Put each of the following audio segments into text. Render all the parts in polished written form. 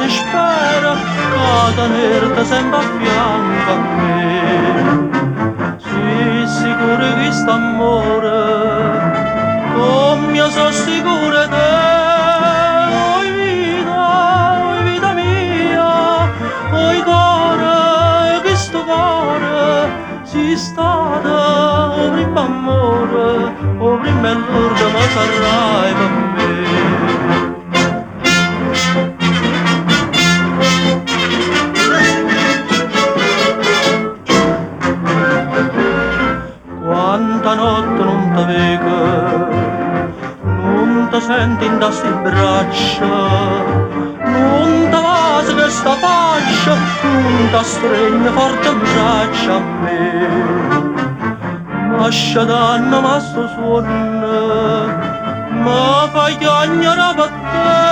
ti spera, che tenerti sempre a fianco a me. Sii sicuro che st'amore, come io sono sicuro te. Oi vita mia, oi cuore, questo cuore, si stata o prima amore, o prima è l'urda ma sarai per me. Quanta notte non ti vedo, non ti senti in sti braccia, non ti vasi che sta faccia, non ti stringe forte in braccia a me. Lascia danno ma sto suono, ma fai chiagnare per te.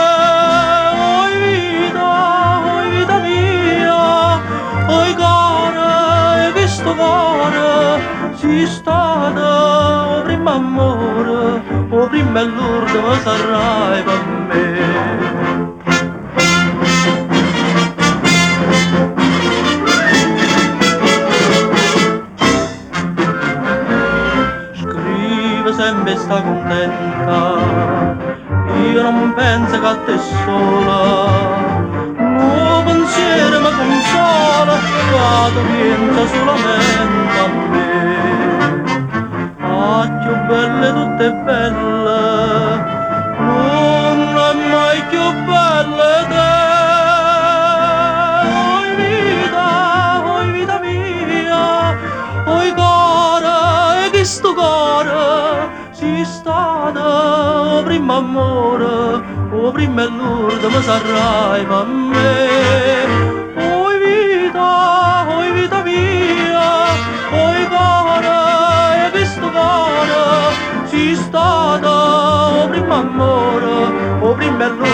Oi vita mia, oi cuore, questo cuore, si stata o prima amore, o prima è l'urda ma sarai per me. Sempre sta contenta, io non penso che a te sola, il pensiero mi consola, vado pensa solamente a me. Ah, più belle tutte belle, non è mai più belle te. Oi vita mia, oi cuore, questo cuore, si stata o prima amore, o prima è l'urda ma sarai per me. Oi vita mia, oi cuore, questo cuore, si stata o prima amore, o prima è l'urda